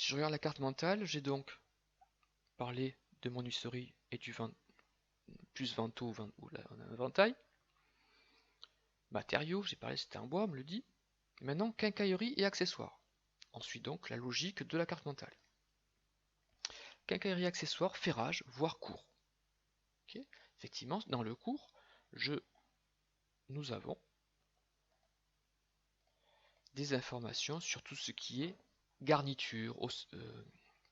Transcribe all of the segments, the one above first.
Si je regarde la carte mentale, j'ai donc parlé de mon huisserie et du plus vento ou un éventail. Matériaux, j'ai parlé c'était un bois, on me le dit. Maintenant, quincaillerie et accessoires. Ensuite donc la logique de la carte mentale. Quincaillerie, accessoires, ferrage, voire cours. Okay. Effectivement, dans le cours, nous avons des informations sur tout ce qui est garniture,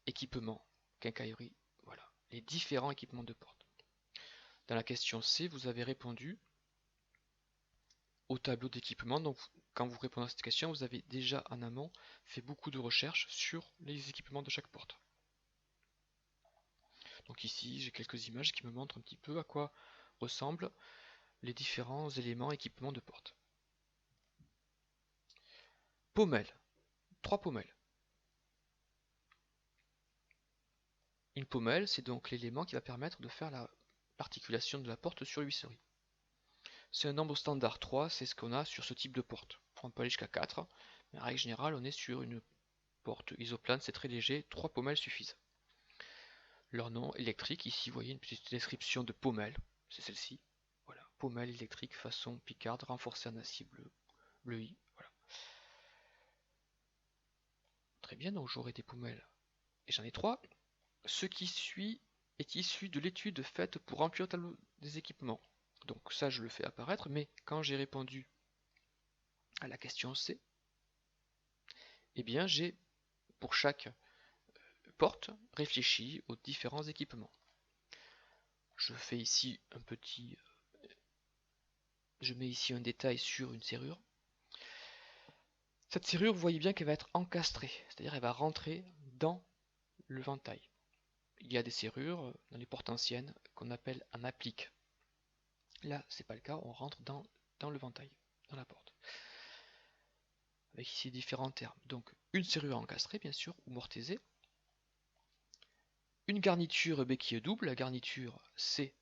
équipement, quincaillerie, voilà, les différents équipements de porte. Dans la question C, vous avez répondu au tableau d'équipement. Donc, quand vous répondez à cette question, vous avez déjà en amont fait beaucoup de recherches sur les équipements de chaque porte. Donc ici, j'ai quelques images qui me montrent un petit peu à quoi ressemblent les différents éléments équipements de porte. Pommelle, 3 pommelles. Une pommelle, c'est donc l'élément qui va permettre de faire l'articulation de la porte sur l'huisserie. C'est un nombre standard 3, c'est ce qu'on a sur ce type de porte. On peut aller jusqu'à 4, mais en règle générale, on est sur une porte isoplane, c'est très léger, 3 pommelles suffisent. Leur nom électrique, ici vous voyez une petite description de pommelle, c'est celle-ci. Voilà, pommelle électrique façon picarde renforcée en acier bleu I. Voilà. Très bien, donc j'aurai des pommelles. Et j'en ai 3. Ce qui suit est issu de l'étude faite pour remplir le tableau des équipements. Donc ça je le fais apparaître, mais quand j'ai répondu à la question C, eh bien j'ai pour chaque porte réfléchi aux différents équipements. Je fais ici je mets ici un détail sur une serrure. Cette serrure, vous voyez bien qu'elle va être encastrée, c'est-à-dire elle va rentrer dans le ventail. Il y a des serrures dans les portes anciennes qu'on appelle en applique. Là, c'est pas le cas, on rentre dans le ventail, dans la porte. Avec ici différents termes. Donc une serrure encastrée, bien sûr, ou mortaisée. Une garniture béquille double. La garniture, c'est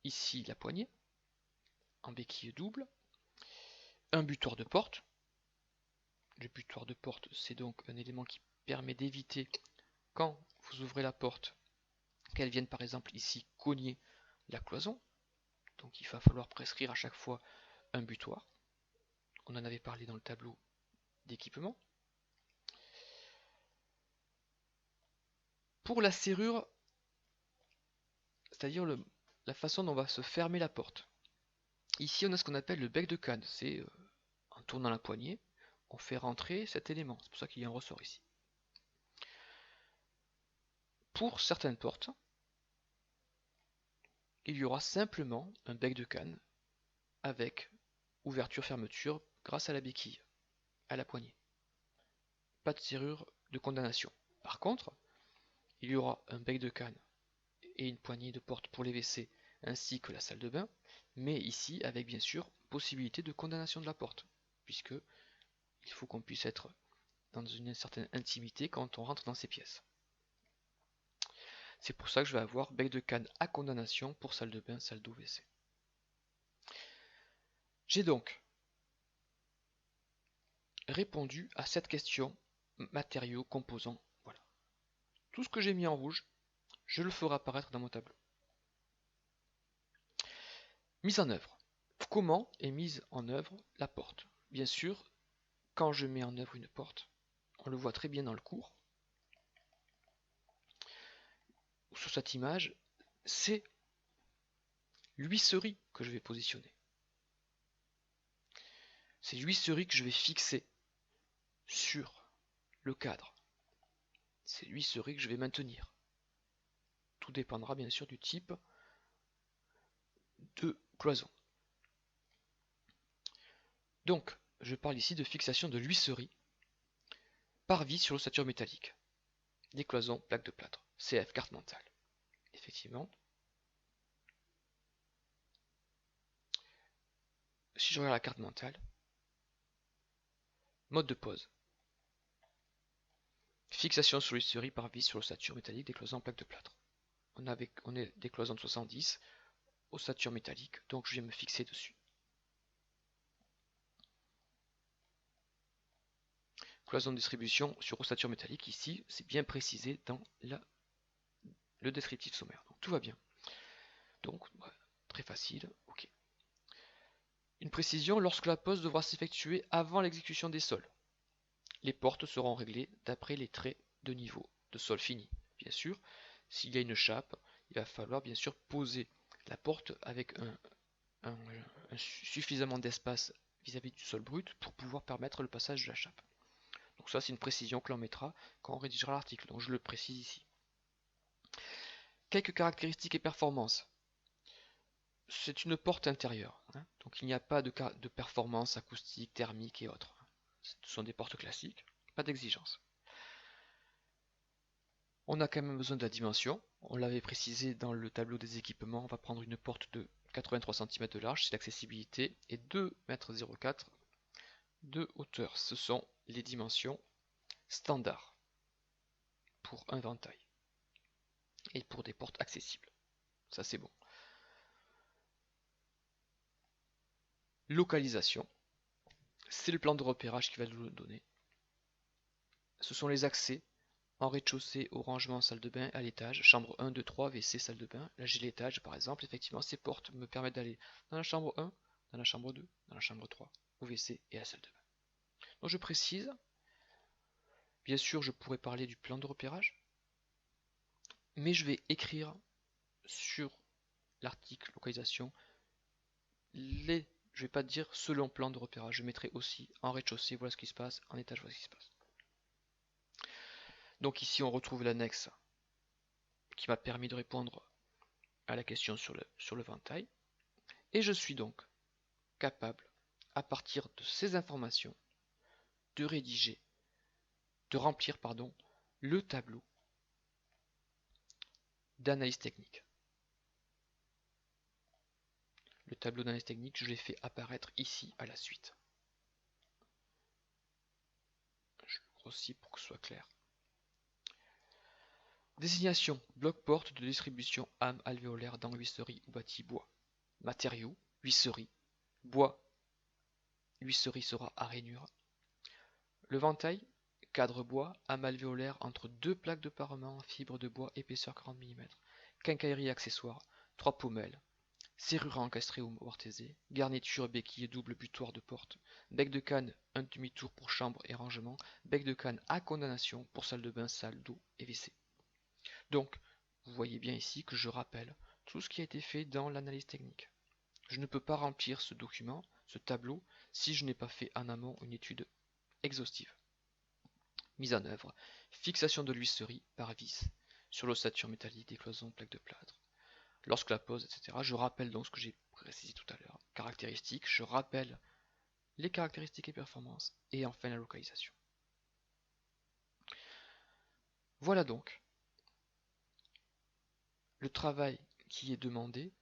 ici la poignée, en béquille double. Un butoir de porte. Le butoir de porte, c'est donc un élément qui permet d'éviter, quand vous ouvrez la porte, qu'elle vienne par exemple ici cogner la cloison. Donc il va falloir prescrire à chaque fois un butoir. On en avait parlé dans le tableau d'équipement. Pour la serrure, c'est-à-dire la façon dont on va se fermer la porte. Ici on a ce qu'on appelle le bec de canne. C'est en tournant la poignée, on fait rentrer cet élément. C'est pour ça qu'il y a un ressort ici. Pour certaines portes, il y aura simplement un bec de canne avec ouverture-fermeture grâce à la béquille, à la poignée. Pas de serrure de condamnation. Par contre, il y aura un bec de canne et une poignée de porte pour les WC ainsi que la salle de bain, mais ici avec bien sûr possibilité de condamnation de la porte, puisque il faut qu'on puisse être dans une certaine intimité quand on rentre dans ces pièces. C'est pour ça que je vais avoir bec de canne à condamnation pour salle de bain, salle d'eau, WC. J'ai donc répondu à cette question matériaux, composants, voilà. Tout ce que j'ai mis en rouge, je le ferai apparaître dans mon tableau. Mise en œuvre. Comment est mise en œuvre la porte? Bien sûr, quand je mets en œuvre une porte, on le voit très bien dans le cours, sur cette image, c'est l'huisserie que je vais positionner. C'est l'huisserie que je vais fixer sur le cadre. C'est l'huisserie que je vais maintenir. Tout dépendra bien sûr du type de cloison. Donc, je parle ici de fixation de l'huisserie par vis sur l'ossature métallique. Des cloisons, plaques de plâtre. CF, carte mentale. Effectivement. Si je regarde la carte mentale, mode de pose. Fixation sur l'huisserie par vis sur l'ossature métallique des cloisons en plaques de plâtre. On est des cloisons de 70, ossature métallique, donc je vais me fixer dessus. Cloison de distribution sur ossature métallique, ici, c'est bien précisé dans le descriptif sommaire. Donc tout va bien. Donc, très facile, ok. Une précision, lorsque la pose devra s'effectuer avant l'exécution des sols. Les portes seront réglées d'après les traits de niveau de sol fini. Bien sûr, s'il y a une chape, il va falloir bien sûr poser la porte avec un suffisamment d'espace vis-à-vis du sol brut pour pouvoir permettre le passage de la chape. Donc ça, c'est une précision que l'on mettra quand on rédigera l'article, donc je le précise ici. Quelques caractéristiques et performances. C'est une porte intérieure, hein, donc il n'y a pas de performance acoustique, thermique et autres. Ce sont des portes classiques, pas d'exigence. On a quand même besoin de la dimension, on l'avait précisé dans le tableau des équipements, on va prendre une porte de 83 cm de large, c'est l'accessibilité, et 2,04 m de hauteur. Ce sont les dimensions standards pour un ventail et pour des portes accessibles. Ça c'est bon. Localisation, c'est le plan de repérage qui va nous le donner. Ce sont les accès en rez-de-chaussée au rangement salle de bain à l'étage, chambre 1, 2, 3, WC, salle de bain. Là j'ai l'étage par exemple, effectivement ces portes me permettent d'aller dans la chambre 1, dans la chambre 2, dans la chambre 3, au WC et à la salle de bain. Donc je précise, bien sûr je pourrais parler du plan de repérage, mais je vais écrire sur l'article localisation je vais pas dire selon plan de repérage, je mettrai aussi en rez-de-chaussée, voilà ce qui se passe, en étage, voilà ce qui se passe. Donc ici on retrouve l'annexe qui m'a permis de répondre à la question sur le ventail. Et je suis donc capable, à partir de ces informations, de remplir le tableau d'analyse technique. Le tableau d'analyse technique, je l'ai fait apparaître ici à la suite. Je le grossis pour que ce soit clair. Désignation, bloc-porte de distribution âme alvéolaire dans huisserie ou bâti bois. Matériaux, huisserie. Bois, huisserie sera à rainure. Le ventail, cadre bois, âme alvéolaire entre deux plaques de parement en fibre de bois, épaisseur 40 mm. Quincaillerie accessoire, 3 pommelles. Serrure encastrée ou mortaisée. Garniture, béquille, double butoir de porte. Bec de canne, un demi-tour pour chambre et rangement. Bec de canne à condamnation pour salle de bain, salle d'eau et WC. Donc, vous voyez bien ici que je rappelle tout ce qui a été fait dans l'analyse technique. Je ne peux pas remplir ce document, ce tableau, si je n'ai pas fait en amont une étude exhaustive. Mise en œuvre. Fixation de l'huisserie par vis sur l'ossature métallique des cloisons, plaques de plâtre. Lorsque la pose, etc. Je rappelle donc ce que j'ai précisé tout à l'heure. Caractéristiques, je rappelle les caractéristiques et performances, et enfin la localisation. Voilà donc le travail qui est demandé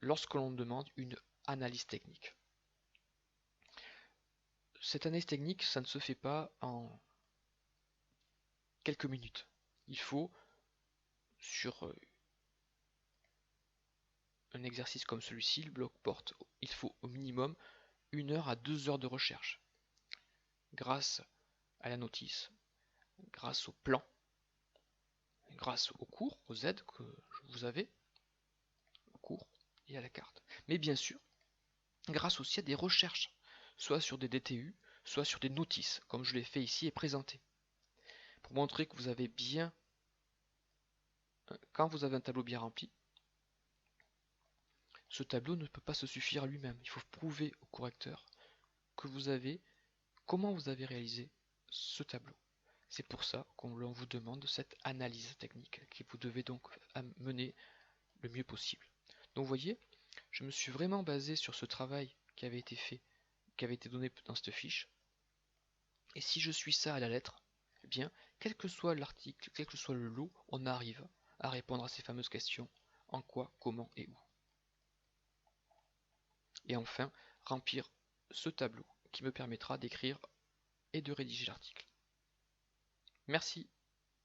lorsque l'on demande une analyse technique. Cette analyse technique, ça ne se fait pas en quelques minutes. Il faut, sur un exercice comme celui-ci, le bloc-porte, il faut au minimum 1 heure à 2 heures de recherche. Grâce à la notice, grâce au plan, grâce aux cours, aux aides que vous avez, au cours et à la carte. Mais bien sûr, grâce aussi à des recherches, soit sur des DTU, soit sur des notices, comme je l'ai fait ici et présenté. Pour montrer que vous avez bien, quand vous avez un tableau bien rempli, ce tableau ne peut pas se suffire à lui-même. Il faut prouver au correcteur que vous avez, comment vous avez réalisé ce tableau. C'est pour ça qu'on vous demande cette analyse technique que vous devez donc mener le mieux possible. Donc vous voyez, je me suis vraiment basé sur ce travail qui avait été fait, qui avait été donné dans cette fiche. Et si je suis ça à la lettre, eh bien, quel que soit l'article, quel que soit le lot, on arrive à répondre à ces fameuses questions. En quoi, comment et où. Et enfin, remplir ce tableau qui me permettra d'écrire et de rédiger l'article. Merci.